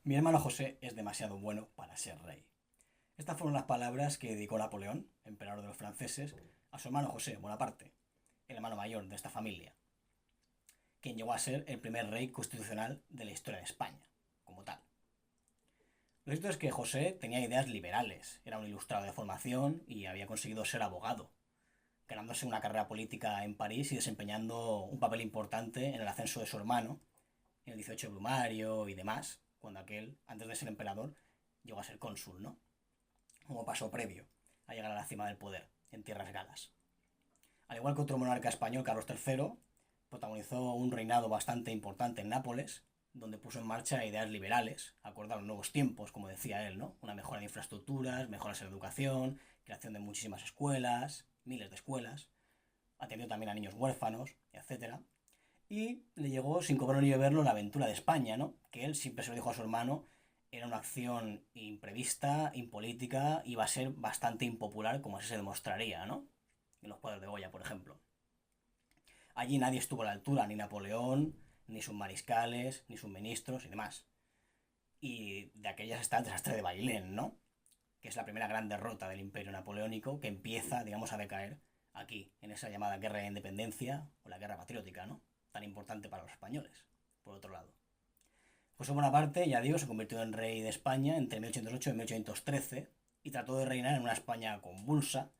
Mi hermano José es demasiado bueno para ser rey. Estas fueron las palabras que dedicó Napoleón, emperador de los franceses, a su hermano José Bonaparte, el hermano mayor de esta familia, quien llegó a ser el primer rey constitucional de la historia de España, como tal. Lo cierto es que José tenía ideas liberales, era un ilustrado de formación y había conseguido ser abogado, ganándose una carrera política en París y desempeñando un papel importante en el ascenso de su hermano, en el 18 de Brumario y demás, cuando aquel, antes de ser emperador, llegó a ser cónsul, ¿no? Como paso previo a llegar a la cima del poder en tierras galas. Al igual que otro monarca español, Carlos III, protagonizó un reinado bastante importante en Nápoles, donde puso en marcha ideas liberales, acorde a los nuevos tiempos, como decía él, ¿no? Una mejora de infraestructuras, mejoras en la educación, creación de muchísimas escuelas, miles de escuelas, atendió también a niños huérfanos, etcétera. Y le llegó, sin cobrarlo ni beberlo, la aventura de España, ¿no? Que él siempre se lo dijo a su hermano, era una acción imprevista, impolítica, y va a ser bastante impopular, como así se demostraría, ¿no? En los cuadros de Goya, por ejemplo. Allí nadie estuvo a la altura, ni Napoleón, ni sus mariscales, ni sus ministros y demás. Y de aquellas está el desastre de Bailén, ¿no? Que es la primera gran derrota del imperio napoleónico que empieza, digamos, a decaer aquí, en esa llamada guerra de independencia o la guerra patriótica, ¿no? Tan importante para los españoles, por otro lado. José Bonaparte, ya digo, se convirtió en rey de España entre 1808 y 1813 y trató de reinar en una España convulsa,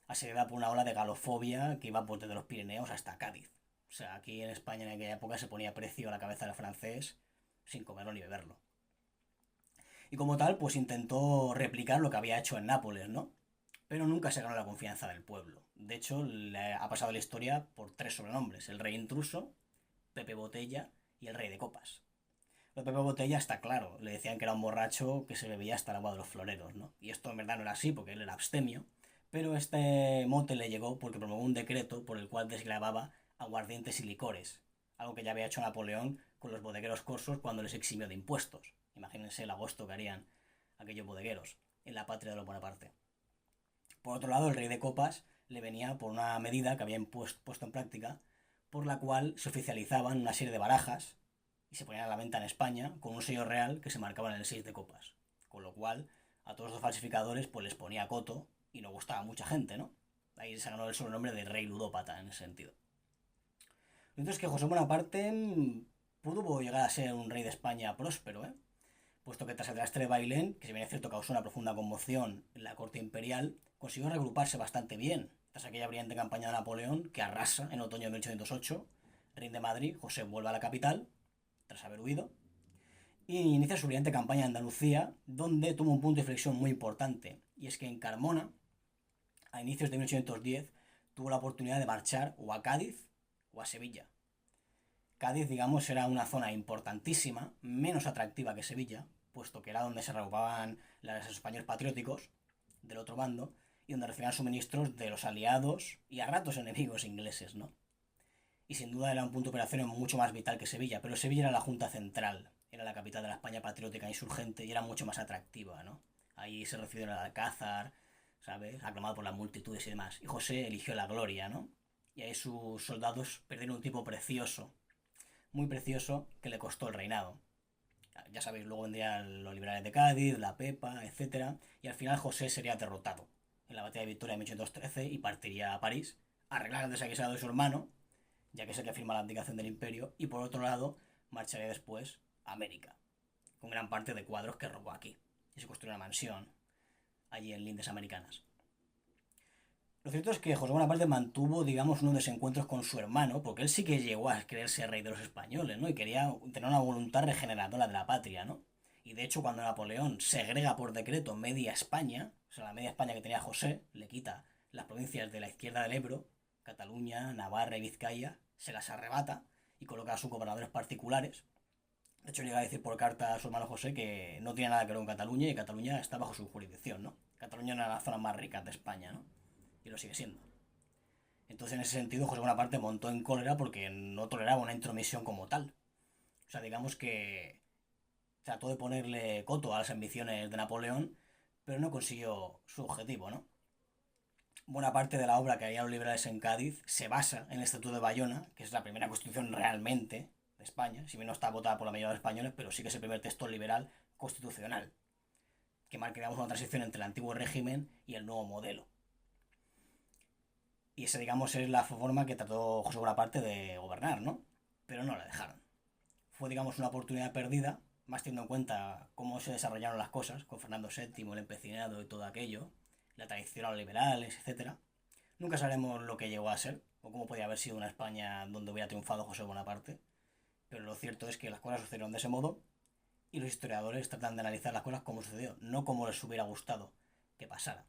asediada por una ola de galofobia que iba pues, desde los Pirineos hasta Cádiz. O sea, aquí en España en aquella época se ponía precio a la cabeza del francés sin comerlo ni beberlo. Y como tal, pues intentó replicar lo que había hecho en Nápoles, ¿no? Pero nunca se ganó la confianza del pueblo. De hecho, le ha pasado la historia por tres sobrenombres: el rey intruso, Pepe Botella y el rey de copas. Lo de Pepe Botella está claro, le decían que era un borracho que se bebía hasta el agua de los floreros, ¿no? Y esto en verdad no era así porque él era abstemio, pero este mote le llegó porque promulgó un decreto por el cual desgravaba aguardientes y licores, algo que ya había hecho Napoleón con los bodegueros corsos cuando les eximió de impuestos. Imagínense el agosto que harían aquellos bodegueros en la patria de los Bonaparte. Por otro lado, el rey de copas le venía por una medida que había puesto en práctica, por la cual se oficializaban una serie de barajas y se ponían a la venta en España con un sello real que se marcaba en el 6 de copas. Con lo cual, a todos los falsificadores pues les ponía coto y no gustaba a mucha gente, ¿no? Ahí se ganó el sobrenombre de rey ludópata en ese sentido. Entonces que José Bonaparte pudo llegar a ser un rey de España próspero, ¿eh? Puesto que tras el desastre de Bailén, que si bien es cierto causó una profunda conmoción en la corte imperial, consiguió regruparse bastante bien. Tras aquella brillante campaña de Napoleón, que arrasa en otoño de 1808, rinde Madrid, José vuelve a la capital, tras haber huido, y inicia su brillante campaña en Andalucía, donde tuvo un punto de inflexión muy importante, y es que en Carmona, a inicios de 1810, tuvo la oportunidad de marchar o a Cádiz o a Sevilla. Cádiz, digamos, era una zona importantísima, menos atractiva que Sevilla, puesto que era donde se agrupaban los españoles patrióticos del otro bando y donde recibían suministros de los aliados y a ratos enemigos ingleses, ¿no? Y sin duda era un punto de operación mucho más vital que Sevilla, pero Sevilla era la Junta Central, era la capital de la España patriótica insurgente y era mucho más atractiva, ¿no? Ahí se recibió el Alcázar, ¿sabes? Aclamado por las multitudes y demás. Y José eligió la gloria, ¿no? Y ahí sus soldados perdieron un tipo precioso, muy precioso, que le costó el reinado. Ya sabéis, luego vendrían los liberales de Cádiz, la Pepa, etcétera, y al final José sería derrotado en la batalla de Victoria de 1813 y partiría a París a arreglar el desaguisado de su hermano, ya que es el que firma la abdicación del imperio, y por otro lado marcharía después a América, con gran parte de cuadros que robó aquí, y se construyó una mansión allí en Lindes Americanas. Lo cierto es que José Bonaparte mantuvo, digamos, unos desencuentros con su hermano, porque él sí que llegó a creerse rey de los españoles, ¿no? Y quería tener una voluntad regeneradora de la patria, ¿no? Y de hecho, cuando Napoleón segrega por decreto media España, o sea, la media España que tenía José, le quita las provincias de la izquierda del Ebro, Cataluña, Navarra y Vizcaya, se las arrebata y coloca a sus gobernadores particulares. De hecho, llega a decir por carta a su hermano José que no tiene nada que ver con Cataluña y Cataluña está bajo su jurisdicción, ¿no? Cataluña es una de las zonas más ricas de España, ¿no? Y lo sigue siendo. Entonces, en ese sentido, José Bonaparte montó en cólera porque no toleraba una intromisión como tal. O sea, digamos que trató de ponerle coto a las ambiciones de Napoleón, pero no consiguió su objetivo, ¿no? Buena parte de la obra que harían los liberales en Cádiz se basa en el Estatuto de Bayona, que es la primera constitución realmente de España, si bien no está votada por la mayoría de los españoles, pero sí que es el primer texto liberal constitucional, que marque, digamos, una transición entre el antiguo régimen y el nuevo modelo. Y esa, digamos, es la forma que trató José Bonaparte de gobernar, ¿no? Pero no la dejaron. Fue, digamos, una oportunidad perdida, más teniendo en cuenta cómo se desarrollaron las cosas, con Fernando VII, el empecinado y todo aquello, la tradición a los liberales, etcétera. Nunca sabremos lo que llegó a ser, o cómo podía haber sido una España donde hubiera triunfado José Bonaparte, pero lo cierto es que las cosas sucedieron de ese modo y los historiadores tratan de analizar las cosas como sucedió, no como les hubiera gustado que pasara.